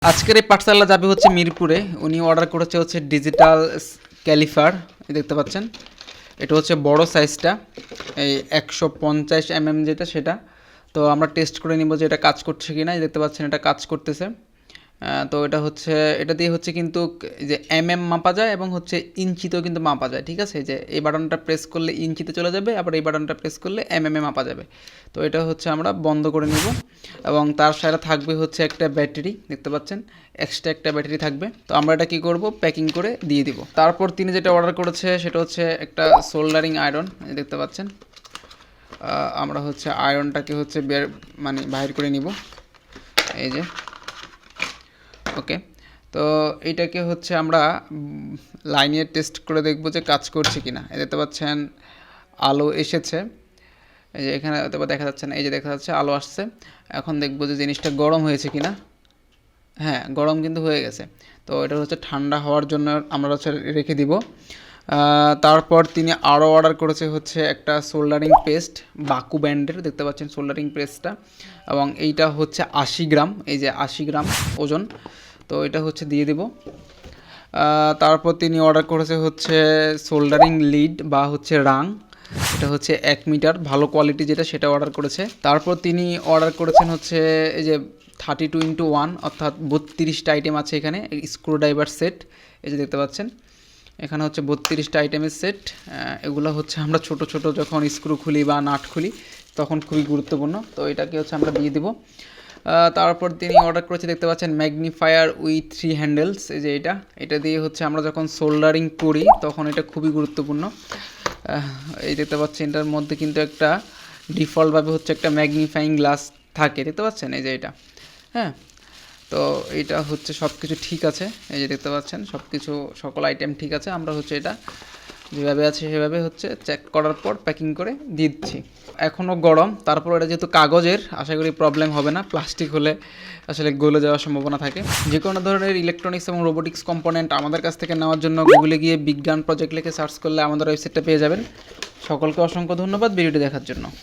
আজকের এই পাঠশালা যাবে হচ্ছে মিরপুরে। উনি অর্ডার করেছে হচ্ছে ডিজিটাল ক্যালিফার, দেখতে পাচ্ছেন। এটা হচ্ছে বড় সাইজটা, এই 150 mm যেটা সেটা। তো আমরা টেস্ট করে নিব যে এটা কাজ করছে কিনা। দেখতে পাচ্ছেন এটা কাজ করতেছে। তো এটা হচ্ছে, এটা দিয়ে হচ্ছে কিন্তু যে মাপা যায় এবং হচ্ছে ইঞ্চিতেও কিন্তু মাপা যায়, ঠিক আছে। যে এই বাটনটা প্রেস করলে ইঞ্চিতে চলে যাবে, আবার এই বাটনটা প্রেস করলে এ মাপা যাবে। তো এটা হচ্ছে আমরা বন্ধ করে নিব এবং তার সাথে থাকবে হচ্ছে একটা ব্যাটারি, দেখতে পাচ্ছেন এক্সট্রা একটা ব্যাটারি থাকবে। তো আমরা এটা কি করব, প্যাকিং করে দিয়ে দিব। তারপর তিনি যেটা অর্ডার করেছে সেটা হচ্ছে একটা সোল্ডারিং আয়রন, দেখতে পাচ্ছেন। আমরা হচ্ছে আয়রনটাকে হচ্ছে বাহির করে নিব, এই যে। ওকে, তো এইটাকে হচ্ছে আমরা লাইনে টেস্ট করে দেখব যে কাজ করছে কিনা। দেখতে পাচ্ছেন আলো এসেছে, এই যে এখানে দেখা যাচ্ছে না, এই যে দেখা যাচ্ছে আলো আসছে। এখন দেখব যে জিনিসটা গরম হয়েছে কিনা। হ্যাঁ, গরম কিন্তু হয়ে গেছে। তো এটা হচ্ছে ঠান্ডা হওয়ার জন্য আমরা হচ্ছে রেখে দিব। তারপর তিনি আরও অর্ডার করেছে হচ্ছে একটা সোল্ডারিং পেস্ট, বাকু ব্র্যান্ডের, দেখতে পাচ্ছেন সোল্ডারিং পেস্টটা। এবং এইটা হচ্ছে 80 গ্রাম, এই যে 80 গ্রাম ওজন। তো এটা হচ্ছে দিয়ে দেব। তারপর তিনি অর্ডার করেছে হচ্ছে সোল্ডারিং লিড বা হচ্ছে রাং, এটা হচ্ছে 1 মিটার, ভালো কোয়ালিটি যেটা সেটা অর্ডার করেছে। তারপর তিনি অর্ডার করেছেন হচ্ছে এই যে 32x1, অর্থাৎ 32টা আইটেম আছে এখানে। স্ক্রু ড্রাইভার সেট, এই যে দেখতে পাচ্ছেন এখানে হচ্ছে 32টা আইটেমের সেট। এগুলো হচ্ছে আমরা ছোট ছোট যখন স্ক্রু খুলি বা নাট খুলি তখন খুবই গুরুত্বপূর্ণ। তো এটাকে হচ্ছে আমরা দিয়ে দেবো। তারপর তিনি অর্ডার করেছে, দেখতে পাচ্ছেন ম্যাগনিফায়ার উইথ 3 হ্যান্ডেলস, এই যে এটা দিয়ে হচ্ছে আমরা যখন সোল্ডারিং করি তখন এটা খুবই গুরুত্বপূর্ণ। এই দেখতে পাচ্ছেন এটার মধ্যে কিন্তু একটা ডিফল্টভাবে হচ্ছে একটা ম্যাগনিফাইং গ্লাস থাকে, দেখতে পাচ্ছেন এই যে এটা। হ্যাঁ, তো এইটা হচ্ছে সব কিছু ঠিক আছে, এই যে দেখতে পাচ্ছেন সব কিছু, সকল আইটেম ঠিক আছে। আমরা হচ্ছে এটা যেভাবে আছে সেভাবে হচ্ছে চেক করার পর প্যাকিং করে দিচ্ছি। এখনও গরম, তারপর এটা যেহেতু কাগজের, আশা করি প্রবলেম হবে না। প্লাস্টিক হলে আসলে গলে যাওয়ার সম্ভাবনা থাকে। যে কোনো ধরনের ইলেকট্রনিক্স এবং রোবোটিক্স কম্পোনেন্ট আমাদের কাছ থেকে নেওয়ার জন্য গুগলে গিয়ে বিজ্ঞান প্রজেক্ট লিখে সার্চ করলে আমাদের ওয়েবসাইটটা পেয়ে যাবেন। সকলকে অসংখ্য ধন্যবাদ ভিডিওটি দেখার জন্য।